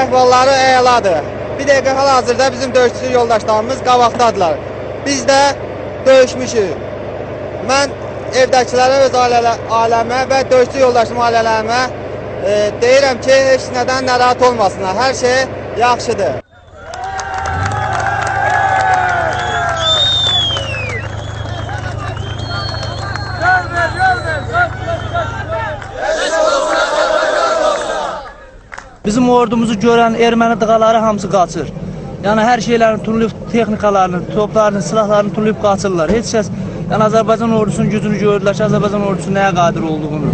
əhvalları əladır. Bir dəqiqə hal-hazırda bizim döyüşçü yoldaşlarımız qabaqdadılar. Biz də döyüşmüşük. Mən evdəkilərə, öz ailəmə və döyüşçü yoldaşım ailələrimə deyirəm ki, heç nədən narahat olmasınlar. Hər şey yaxşıdır. Bizim ordumuzu görən erməni dığaları hamısı qaçır. Yəni hər şeylərini tunulub, texnikalarını, toplarını, silahlarını tunulub qaçırlar. Heç kəs Azərbaycan ordusunun gücünü görürlər ki, Azərbaycan ordusu nəyə qadir olduğunu.